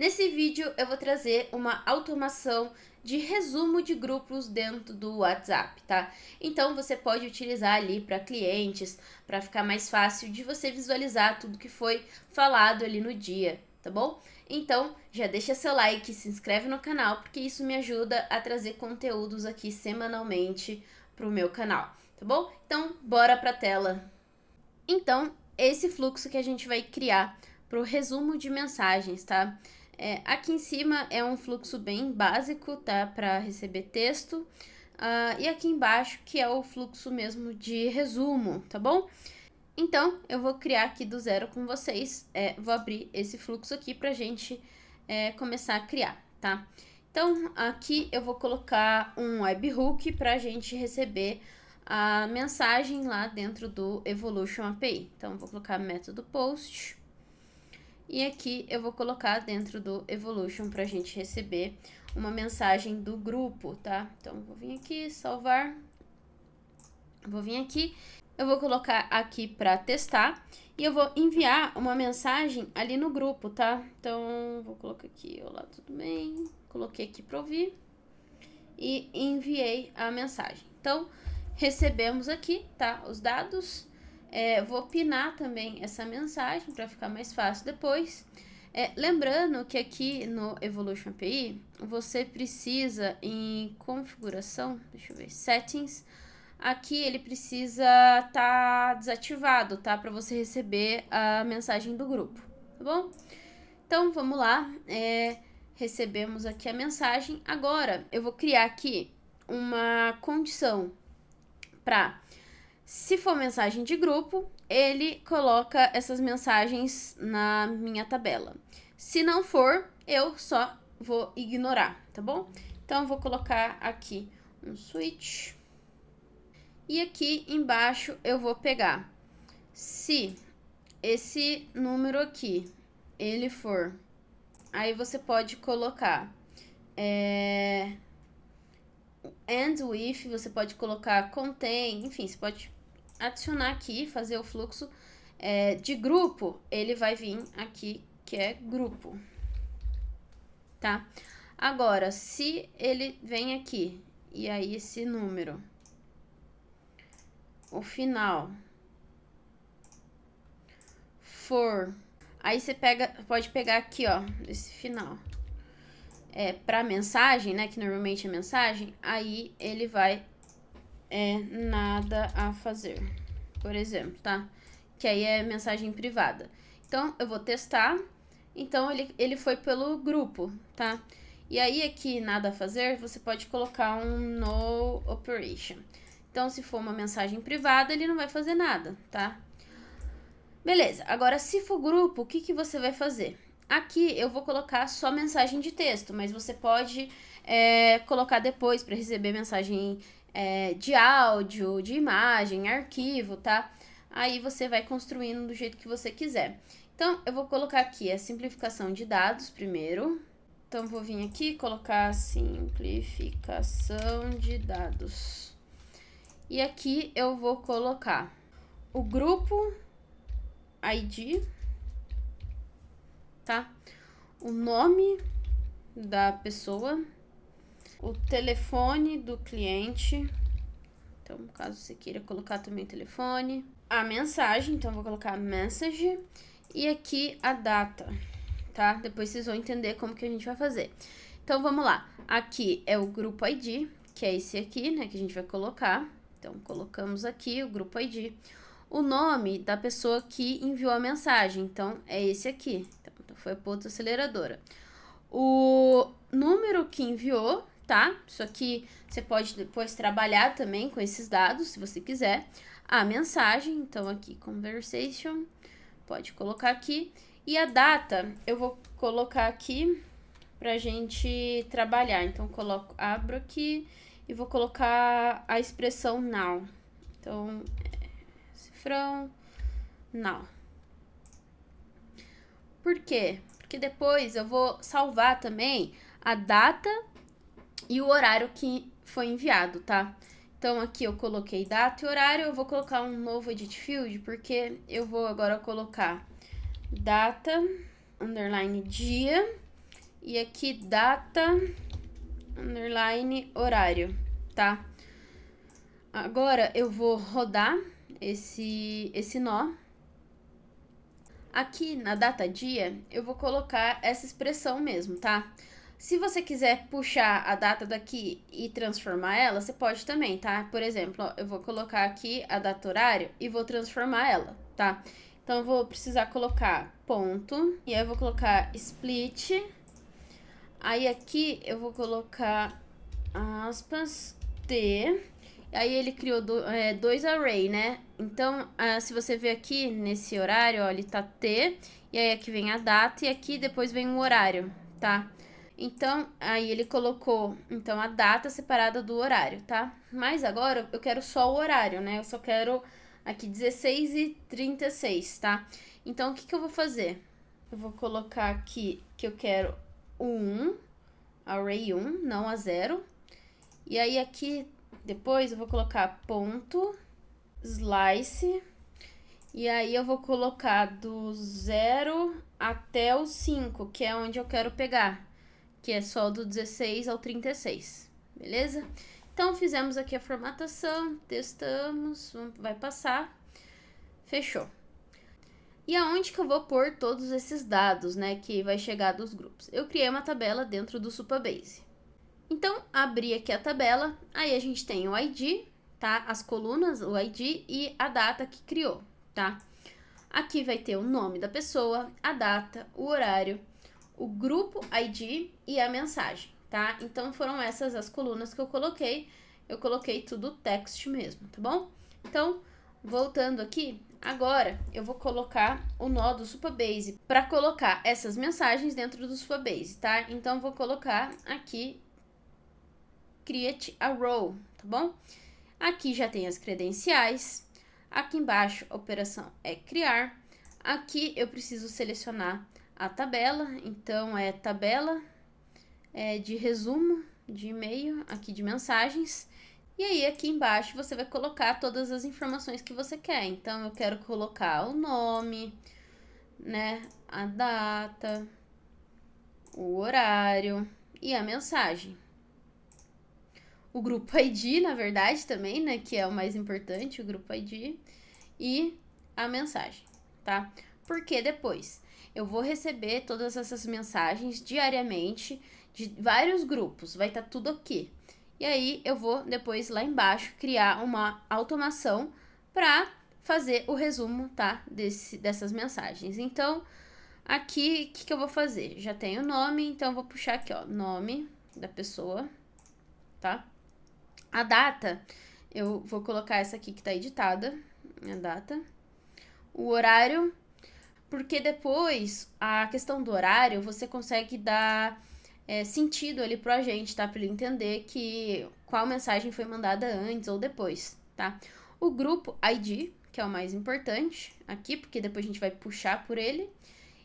Nesse vídeo eu vou trazer uma automação de resumo de grupos dentro do WhatsApp, tá? Então você pode utilizar ali para clientes, para ficar mais fácil de você visualizar tudo que foi falado ali no dia, tá bom? Então já deixa seu like, se inscreve no canal, porque isso me ajuda a trazer conteúdos aqui semanalmente para o meu canal, tá bom? Então bora para a tela. Então esse fluxo que a gente vai criar para o resumo de mensagens, tá? Aqui em cima é um fluxo bem básico, tá? Para receber texto. E aqui embaixo que é o fluxo mesmo de resumo, tá bom? Então, eu vou criar aqui do zero com vocês. Vou abrir esse fluxo aqui pra gente começar a criar, tá? Então, aqui eu vou colocar um webhook pra gente receber a mensagem lá dentro do Evolution API. Então, vou colocar método post. E aqui eu vou colocar dentro do Evolution pra gente receber uma mensagem do grupo, tá? Então, vou vir aqui, salvar. Vou vir aqui, eu vou colocar aqui pra testar. E eu vou enviar uma mensagem ali no grupo, tá? Então, vou colocar aqui, olá, tudo bem? Coloquei aqui pra ouvir. E enviei a mensagem. Então, recebemos aqui, tá? Os dados. Vou pinar também essa mensagem para ficar mais fácil depois. Lembrando que aqui no Evolution API, você precisa em configuração, deixa eu ver, settings, aqui ele precisa estar desativado, tá? Para você receber a mensagem do grupo, tá bom? Então, vamos lá, recebemos aqui a mensagem. Agora, eu vou criar aqui uma condição para... Se for mensagem de grupo, ele coloca essas mensagens na minha tabela. Se não for, eu só vou ignorar, tá bom? Então, eu vou colocar aqui um switch. E aqui embaixo eu vou pegar. Se esse número aqui, ele for... Aí você pode colocar... and with, você pode colocar contain, enfim, você pode adicionar aqui, fazer o fluxo de grupo, ele vai vir aqui, que é grupo, tá? Agora, se ele vem aqui, e aí esse número, o final, for, aí você pode pegar aqui, ó, esse final, para mensagem, né, que normalmente é mensagem, aí ele vai nada a fazer, por exemplo, tá? Que aí é mensagem privada. Então, eu vou testar. Então, ele foi pelo grupo, tá? E aí, aqui, nada a fazer, você pode colocar um no operation. Então, se for uma mensagem privada, ele não vai fazer nada, tá? Beleza. Agora, se for grupo, o que você vai fazer? Aqui, eu vou colocar só mensagem de texto, mas você pode colocar depois para receber mensagem de áudio, de imagem, arquivo, tá? Aí você vai construindo do jeito que você quiser. Então, eu vou colocar aqui a simplificação de dados primeiro. Então, vou vir aqui e colocar simplificação de dados. E aqui eu vou colocar o grupo ID, tá? O nome da pessoa, o telefone do cliente, então caso você queira colocar também o telefone, a mensagem, então vou colocar message, e aqui a data, tá? Depois vocês vão entender como que a gente vai fazer. Então vamos lá, aqui é o grupo ID, que é esse aqui, né, que a gente vai colocar. Então colocamos aqui o grupo ID, o nome da pessoa que enviou a mensagem, então é esse aqui, então foi a ponta aceleradora. O número que enviou, tá? Isso aqui você pode depois trabalhar também com esses dados, se você quiser. A mensagem, então aqui, conversation, pode colocar aqui. E a data, eu vou colocar aqui pra gente trabalhar. Então, abro aqui e vou colocar a expressão now. Então, cifrão, now. Por quê? Porque depois eu vou salvar também a data e o horário que foi enviado, tá? Então, aqui eu coloquei data e horário, eu vou colocar um novo edit field, porque eu vou agora colocar data, underline dia, e aqui data, underline, horário, tá? Agora eu vou rodar esse nó. Aqui na data dia, eu vou colocar essa expressão mesmo, tá? Se você quiser puxar a data daqui e transformar ela, você pode também, tá? Por exemplo, ó, eu vou colocar aqui a data horário e vou transformar ela, tá? Então, eu vou precisar colocar ponto, e aí eu vou colocar split. Aí aqui eu vou colocar aspas, T. Aí ele criou dois array, né? Então, se você ver aqui nesse horário, ó, ele tá T, e aí aqui vem a data, e aqui depois vem o horário, tá? Então, aí ele colocou, então, a data separada do horário, tá? Mas agora eu quero só o horário, né? Eu só quero aqui 16h36, tá? Então, o que eu vou fazer? Eu vou colocar aqui que eu quero o 1, array 1, não a 0. E aí aqui depois eu vou colocar ponto, slice, e aí eu vou colocar do 0 até o 5, que é onde eu quero pegar, que é só do 16 ao 36, beleza? Então, fizemos aqui a formatação, testamos, vai passar, fechou. E aonde que eu vou pôr todos esses dados, né, que vai chegar dos grupos? Eu criei uma tabela dentro do Supabase. Então, abri aqui a tabela, aí a gente tem o ID, tá? As colunas, o ID e a data que criou, tá? Aqui vai ter o nome da pessoa, a data, o horário, o grupo ID e a mensagem, tá? Então, foram essas as colunas que eu coloquei tudo text mesmo, tá bom? Então, voltando aqui, agora eu vou colocar o nó do Supabase para colocar essas mensagens dentro do Supabase, tá? Então, vou colocar aqui create a row, tá bom? Aqui já tem as credenciais. Aqui embaixo a operação é criar. Aqui eu preciso selecionar a tabela, então é tabela de resumo de e-mail, aqui de mensagens. E aí aqui embaixo você vai colocar todas as informações que você quer. Então eu quero colocar o nome, né, a data, o horário e a mensagem. O grupo ID, na verdade, também, né, que é o mais importante, o grupo ID, e a mensagem, tá? Porque depois eu vou receber todas essas mensagens diariamente de vários grupos, vai estar tudo aqui. E aí eu vou depois lá embaixo criar uma automação para fazer o resumo, tá, dessas mensagens. Então, aqui, o que eu vou fazer? Já tenho o nome, então eu vou puxar aqui, ó, nome da pessoa, tá? A data, eu vou colocar essa aqui que tá editada, a data. O horário, porque depois, a questão do horário, você consegue dar sentido ali pro agente, tá? Pra ele entender qual mensagem foi mandada antes ou depois, tá? O grupo ID, que é o mais importante aqui, porque depois a gente vai puxar por ele.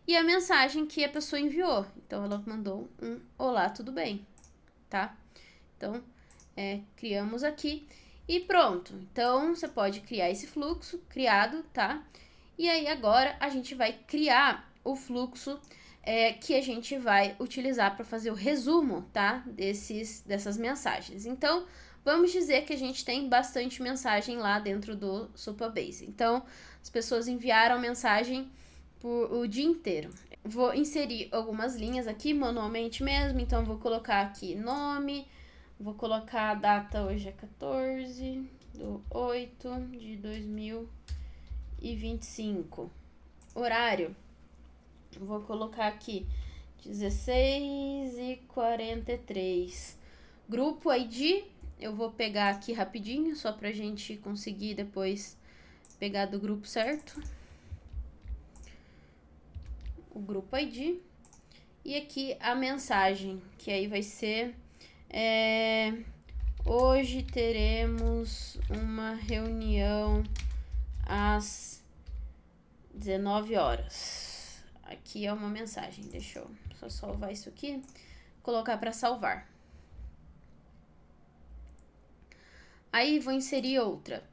E a mensagem que a pessoa enviou. Então, ela mandou um olá, tudo bem, tá? Então, criamos aqui e pronto. Então, você pode criar esse fluxo criado, tá? E aí, agora, a gente vai criar o fluxo que a gente vai utilizar para fazer o resumo, tá? Dessas mensagens. Então, vamos dizer que a gente tem bastante mensagem lá dentro do Supabase. Então, as pessoas enviaram mensagem por o dia inteiro. Vou inserir algumas linhas aqui manualmente mesmo, então vou colocar aqui nome, vou colocar a data, hoje é 14/8/2025. Horário, vou colocar aqui 16h43. Grupo ID, eu vou pegar aqui rapidinho, só pra gente conseguir depois pegar do grupo certo. O grupo ID. E aqui a mensagem, que aí vai ser... hoje teremos uma reunião às 19 horas. Aqui é uma mensagem, deixa eu só salvar isso aqui, colocar para salvar. Aí vou inserir outra.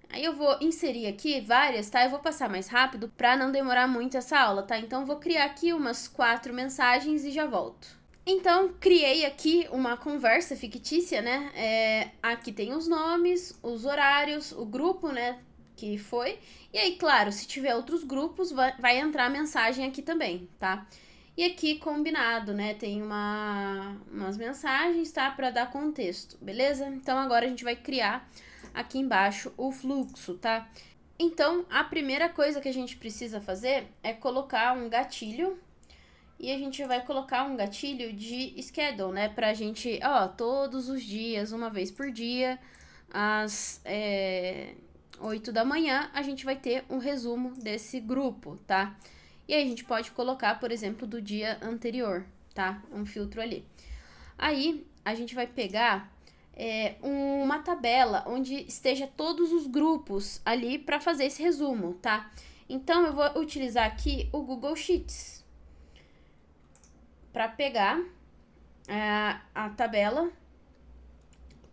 Aí eu vou inserir aqui várias, tá? Eu vou passar mais rápido para não demorar muito essa aula, tá? Então eu vou criar aqui umas 4 mensagens e já volto. Então, criei aqui uma conversa fictícia, né? Aqui tem os nomes, os horários, o grupo, né? Que foi. E aí, claro, se tiver outros grupos, vai entrar a mensagem aqui também, tá? E aqui, combinado, né? Tem umas mensagens, tá? Pra dar contexto, beleza? Então, agora a gente vai criar aqui embaixo o fluxo, tá? Então, a primeira coisa que a gente precisa fazer é colocar um gatilho. E a gente vai colocar um gatilho de schedule, né? Pra gente, todos os dias, uma vez por dia, às 8 da manhã, a gente vai ter um resumo desse grupo, tá? E aí a gente pode colocar, por exemplo, do dia anterior, tá? Um filtro ali. Aí a gente vai pegar uma tabela onde esteja todos os grupos ali para fazer esse resumo, tá? Então eu vou utilizar aqui o Google Sheets para pegar a tabela,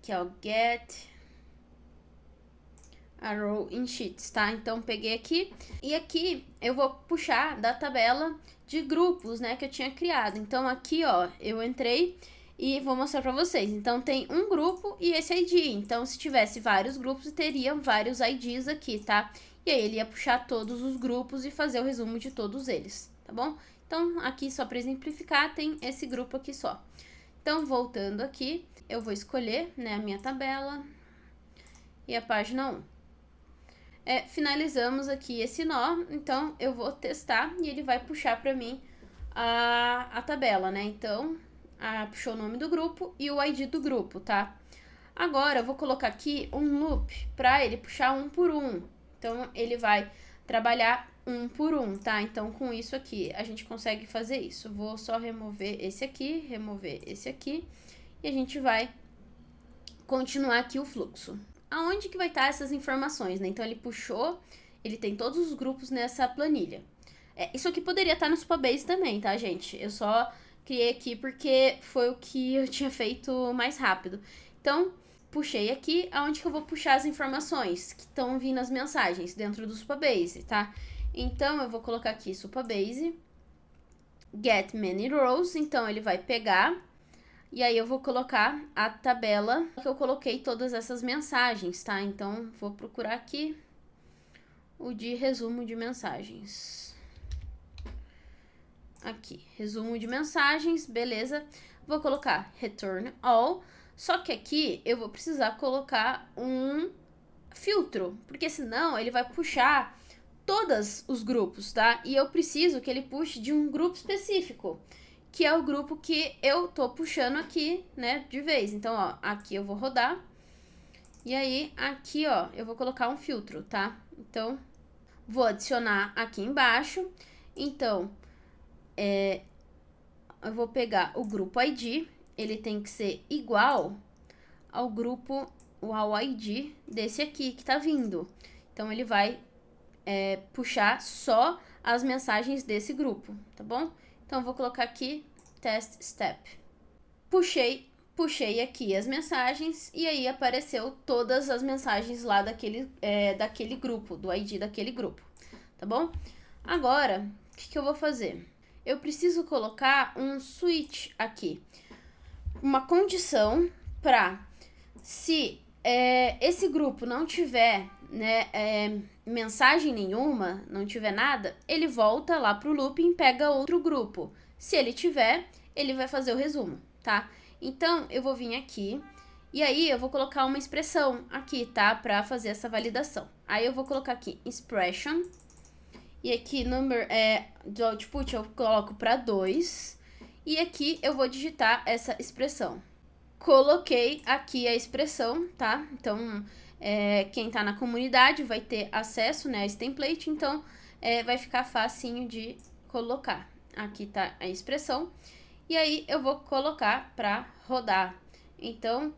que é o Get a Row in Sheets, tá? Então, peguei aqui. E aqui eu vou puxar da tabela de grupos, né, que eu tinha criado. Então, aqui, ó, eu entrei e vou mostrar pra vocês. Então, tem um grupo e esse ID. Então, se tivesse vários grupos, teriam vários IDs aqui, tá? E aí, ele ia puxar todos os grupos e fazer o resumo de todos eles, tá bom? Então, aqui, só para exemplificar, tem esse grupo aqui só. Então, voltando aqui, eu vou escolher, né, a minha tabela e a página 1. Finalizamos aqui esse nó, então eu vou testar e ele vai puxar para mim a tabela, né? Então, puxou o nome do grupo e o ID do grupo, tá? Agora, eu vou colocar aqui um loop para ele puxar um por um. Então, ele vai trabalhar um por um, tá? Então, com isso aqui, a gente consegue fazer isso. Vou só remover esse aqui e a gente vai continuar aqui o fluxo. Aonde que vai estar essas informações, né? Então, ele puxou, ele tem todos os grupos nessa planilha. Isso aqui poderia estar no Supabase também, tá, gente? Eu só criei aqui porque foi o que eu tinha feito mais rápido. Então, puxei aqui, aonde que eu vou puxar as informações que estão vindo as mensagens dentro do Supabase, tá? Então, eu vou colocar aqui Supabase, Get Many Rows, então ele vai pegar, e aí eu vou colocar a tabela que eu coloquei todas essas mensagens, tá? Então, vou procurar aqui o de resumo de mensagens. Aqui, resumo de mensagens, beleza. Vou colocar Return All, só que aqui eu vou precisar colocar um filtro, porque senão ele vai puxar todos os grupos, tá? E eu preciso que ele puxe de um grupo específico, que é o grupo que eu tô puxando aqui, né, de vez. Então, ó, aqui eu vou rodar. E aí, aqui, ó, eu vou colocar um filtro, tá? Então, vou adicionar aqui embaixo. Então, eu vou pegar o grupo ID, ele tem que ser igual ao grupo, ao ID desse aqui que tá vindo. Então, ele vai puxar só as mensagens desse grupo, tá bom? Então, eu vou colocar aqui Test Step. Puxei aqui as mensagens e aí apareceu todas as mensagens lá daquele grupo, do ID daquele grupo, tá bom? Agora, o que eu vou fazer? Eu preciso colocar um switch aqui, uma condição para se esse grupo não tiver, né, mensagem nenhuma, não tiver nada, ele volta lá pro looping, pega outro grupo. Se ele tiver, ele vai fazer o resumo, tá? Então, eu vou vir aqui e aí eu vou colocar uma expressão aqui, tá? Pra fazer essa validação. Aí eu vou colocar aqui expression e aqui number do output eu coloco para 2 e aqui eu vou digitar essa expressão. Coloquei aqui a expressão, tá? Então, quem tá na comunidade vai ter acesso, né, a esse template, então vai ficar facinho de colocar. Aqui tá a expressão. E aí, eu vou colocar para rodar. Então,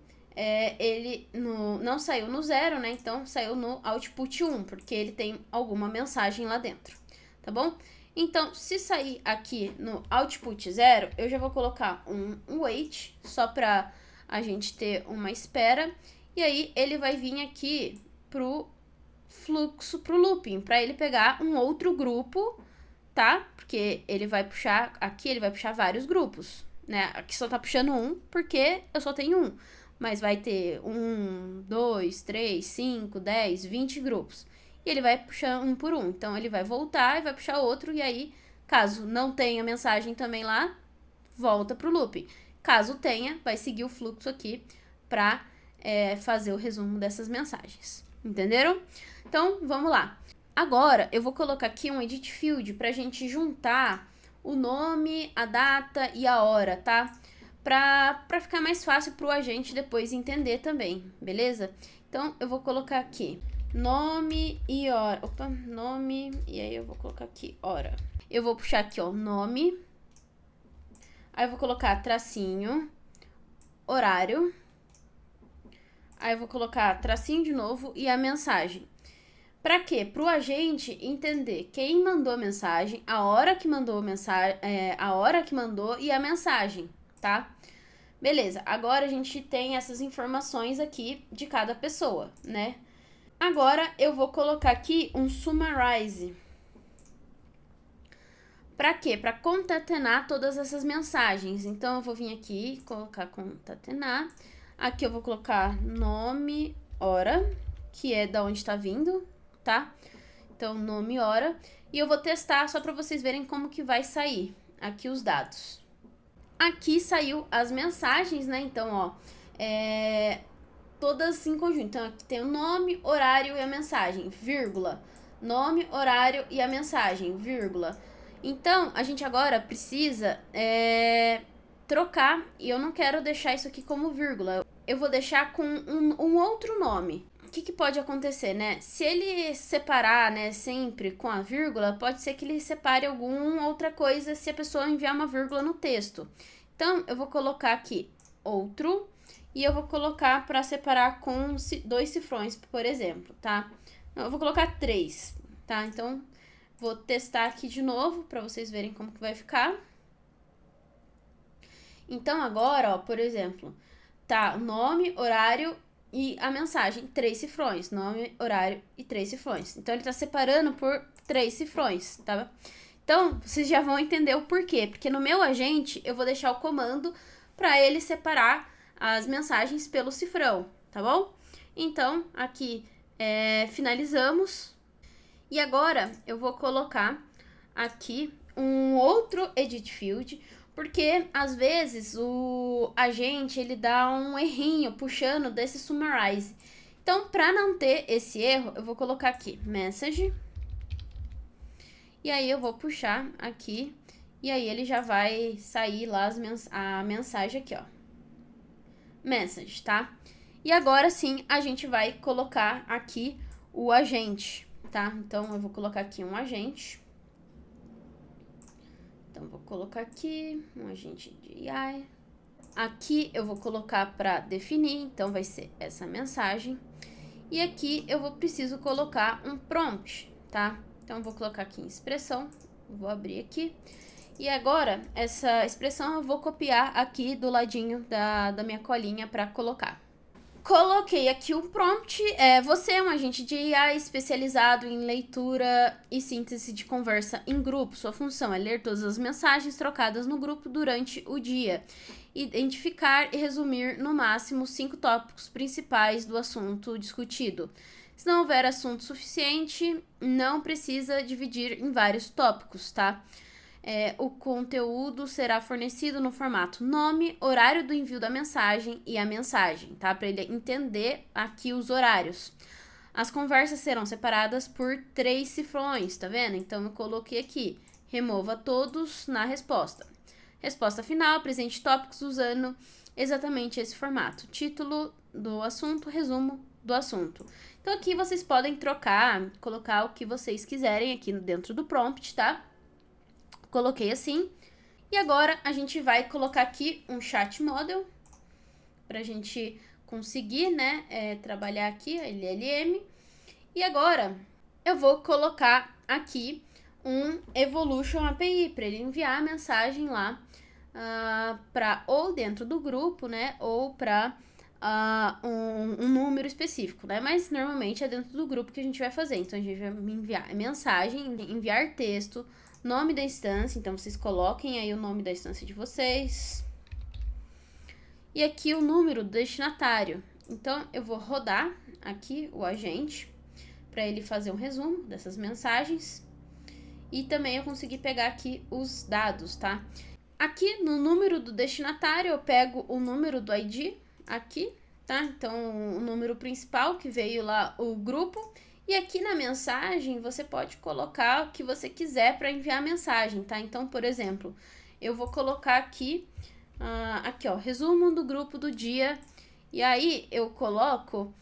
ele não saiu no 0, né? Então, saiu no output 1, porque ele tem alguma mensagem lá dentro, tá bom? Então, se sair aqui no output 0, eu já vou colocar um wait, só para a gente ter uma espera. E aí, ele vai vir aqui pro fluxo, pro looping, para ele pegar um outro grupo, tá? Porque ele vai puxar, aqui ele vai puxar vários grupos. né? Aqui só tá puxando um, porque eu só tenho um. Mas vai ter 1, 2, 3, 5, 10, 20 grupos. E ele vai puxar um por um. Então, ele vai voltar e vai puxar outro. E aí, caso não tenha mensagem também lá, volta pro looping. Caso tenha, vai seguir o fluxo aqui pra fazer o resumo dessas mensagens. Entenderam? Então, vamos lá. Agora, eu vou colocar aqui um edit field pra gente juntar o nome, a data e a hora, tá? Pra ficar mais fácil pro agente depois entender também, beleza? Então, eu vou colocar aqui nome e hora. Opa, nome, e aí eu vou colocar aqui hora. Eu vou puxar aqui, ó, nome. Aí eu vou colocar tracinho, horário. Aí eu vou colocar tracinho de novo e a mensagem. Pra quê? Pro agente entender quem mandou a mensagem, a hora que mandou a mensagem, a hora que mandou e a mensagem, tá? Beleza, agora a gente tem essas informações aqui de cada pessoa, né? Agora eu vou colocar aqui um summarize. Pra quê? Pra concatenar todas essas mensagens. Então eu vou vir aqui, colocar concatenar. Aqui eu vou colocar nome, hora, que é da onde tá vindo, tá? Então nome, hora. E eu vou testar só pra vocês verem como que vai sair aqui os dados. Aqui saiu as mensagens, né? Então, ó, todas em conjunto. Então, aqui tem o nome, horário e a mensagem, vírgula. Nome, horário e a mensagem, vírgula. Então, a gente agora precisa trocar, e eu não quero deixar isso aqui como vírgula. Eu vou deixar com um outro nome. O que pode acontecer, né? Se ele separar, né, sempre com a vírgula, pode ser que ele separe alguma outra coisa se a pessoa enviar uma vírgula no texto. Então, eu vou colocar aqui outro e eu vou colocar para separar com 2 cifrões, por exemplo, tá? Eu vou colocar 3, tá? Então, vou testar aqui de novo para vocês verem como que vai ficar. Então, agora, ó, por exemplo, tá nome, horário e a mensagem, 3 cifrões, nome, horário e 3 cifrões. Então, ele tá separando por 3 cifrões, tá? Então, vocês já vão entender o porquê, porque no meu agente, eu vou deixar o comando para ele separar as mensagens pelo cifrão, tá bom? Então, aqui, finalizamos. E agora, eu vou colocar aqui um outro edit field, porque às vezes o agente ele dá um errinho puxando desse summarize. Então, para não ter esse erro, eu vou colocar aqui message. E aí eu vou puxar aqui e aí ele já vai sair lá a mensagem aqui, ó. Message, tá? E agora sim, a gente vai colocar aqui o agente, tá? Então, eu vou colocar aqui um agente. Então, vou colocar aqui um agente de AI. Aqui eu vou colocar para definir, então vai ser essa mensagem. E aqui eu preciso colocar um prompt, tá? Então, eu vou colocar aqui em expressão, vou abrir aqui. E agora, essa expressão eu vou copiar aqui do ladinho da minha colinha para colocar. Coloquei aqui um prompt. Você é um agente de AI especializado em leitura e síntese de conversa em grupo. Sua função é ler todas as mensagens trocadas no grupo durante o dia. Identificar e resumir no máximo 5 tópicos principais do assunto discutido. Se não houver assunto suficiente, não precisa dividir em vários tópicos, tá? O conteúdo será fornecido no formato nome, horário do envio da mensagem e a mensagem, tá? Para ele entender aqui os horários. As conversas serão separadas por 3 cifrões, tá vendo? Então, eu coloquei aqui, remova todos na resposta. Resposta final, apresente tópicos usando exatamente esse formato. Título do assunto, resumo do assunto. Então, aqui vocês podem trocar, colocar o que vocês quiserem aqui dentro do prompt, tá? Coloquei assim. E agora a gente vai colocar aqui um chat model pra gente conseguir, né, trabalhar aqui a LLM. E agora eu vou colocar aqui um Evolution API para ele enviar a mensagem lá para ou dentro do grupo, né, ou para um número específico, né, mas normalmente é dentro do grupo que a gente vai fazer. Então a gente vai enviar mensagem, enviar texto, nome da instância, então vocês coloquem aí o nome da instância de vocês. e aqui o número do destinatário. Então, eu vou rodar aqui o agente para ele fazer um resumo dessas mensagens. E também eu consegui pegar aqui os dados, tá? Aqui no número do destinatário, eu pego o número do ID aqui, tá? Então, o número principal que veio lá, o grupo. E aqui na mensagem, você pode colocar o que você quiser para enviar a mensagem, tá? Então, por exemplo, eu vou colocar aqui, aqui ó, resumo do grupo do dia. E aí, eu coloco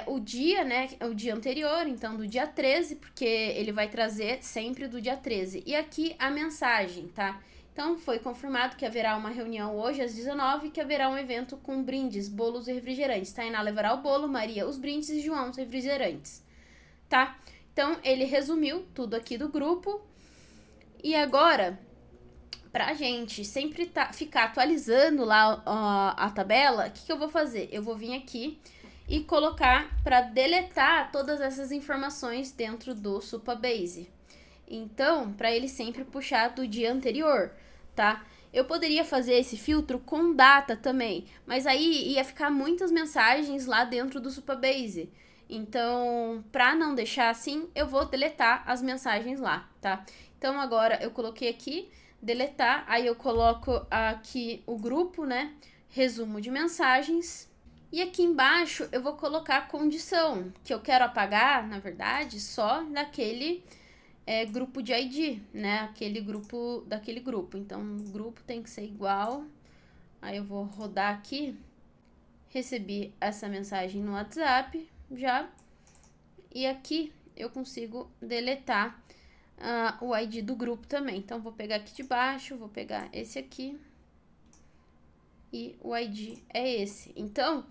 o dia, né, o dia anterior, então do dia 13, porque ele vai trazer sempre do dia 13. E aqui a mensagem, tá? Então, foi confirmado que haverá uma reunião hoje às 19 e que haverá um evento com brindes, bolos e refrigerantes. Tainá levará o bolo, Maria os brindes e João os refrigerantes, tá? Então, ele resumiu tudo aqui do grupo. E agora, pra gente sempre ficar atualizando lá a tabela, o que eu vou fazer? Eu vou vir aqui e colocar para deletar todas essas informações dentro do Supabase. Então, para ele sempre puxar do dia anterior, tá? Eu poderia fazer esse filtro com data também, mas aí ia ficar muitas mensagens lá dentro do Supabase. Então, para não deixar assim, eu vou deletar as mensagens lá, tá? Então, agora eu coloquei aqui, deletar, aí eu coloco aqui o grupo, né? Resumo de mensagens. E aqui embaixo eu vou colocar a condição, que eu quero apagar, na verdade, só daquele grupo de ID, né? Aquele grupo, daquele grupo. Então, o grupo tem que ser igual. Aí eu vou rodar aqui. Recebi essa mensagem no WhatsApp já. E aqui eu consigo deletar o ID do grupo também. Então, vou pegar aqui de baixo, vou pegar esse aqui. E o ID é esse. Então,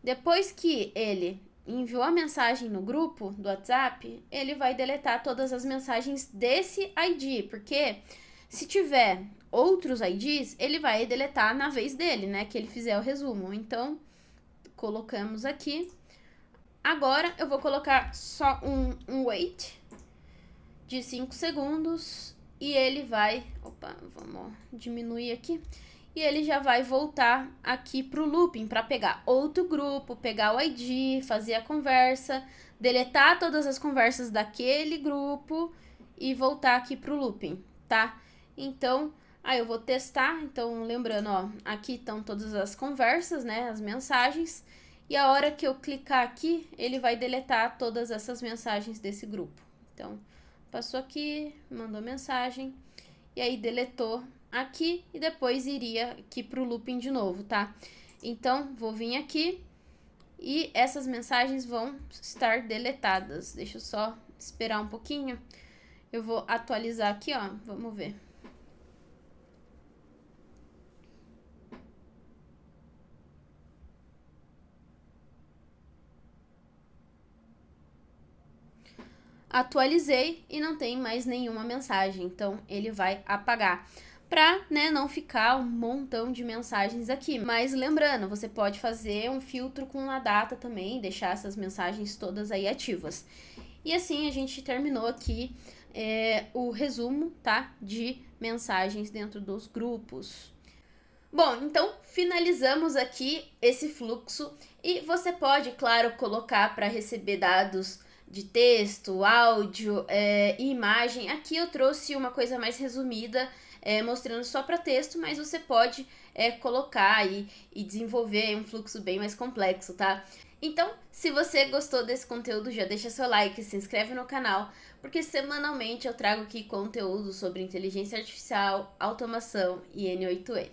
depois que ele enviou a mensagem no grupo do WhatsApp, ele vai deletar todas as mensagens desse ID, porque se tiver outros IDs, ele vai deletar na vez dele, né, que ele fizer o resumo. Então, colocamos aqui. Agora, eu vou colocar só um wait de 5 segundos e ele vai... Opa, vamos diminuir aqui. E ele já vai voltar aqui pro looping para pegar outro grupo, pegar o ID, fazer a conversa, deletar todas as conversas daquele grupo e voltar aqui pro looping, tá? Então, aí eu vou testar. Então, lembrando, ó, aqui estão todas as conversas, né, as mensagens. E a hora que eu clicar aqui, ele vai deletar todas essas mensagens desse grupo. Então, passou aqui, mandou mensagem e aí deletou aqui e depois iria aqui pro looping de novo, tá? Então, vou vir aqui e essas mensagens vão estar deletadas. Deixa eu só esperar um pouquinho. Eu vou atualizar aqui, ó, vamos ver. Atualizei e não tem mais nenhuma mensagem, então ele vai apagar. Pra, né, não ficar um montão de mensagens aqui. Mas lembrando, você pode fazer um filtro com a data também, deixar essas mensagens todas aí ativas. E assim a gente terminou aqui o resumo, tá, de mensagens dentro dos grupos. Bom, então finalizamos aqui esse fluxo e você pode, claro, colocar para receber dados de texto, áudio e imagem. Aqui eu trouxe uma coisa mais resumida, mostrando só para texto, mas você pode colocar e desenvolver um fluxo bem mais complexo, tá? Então, se você gostou desse conteúdo, já deixa seu like, se inscreve no canal, porque semanalmente eu trago aqui conteúdo sobre inteligência artificial, automação e N8N.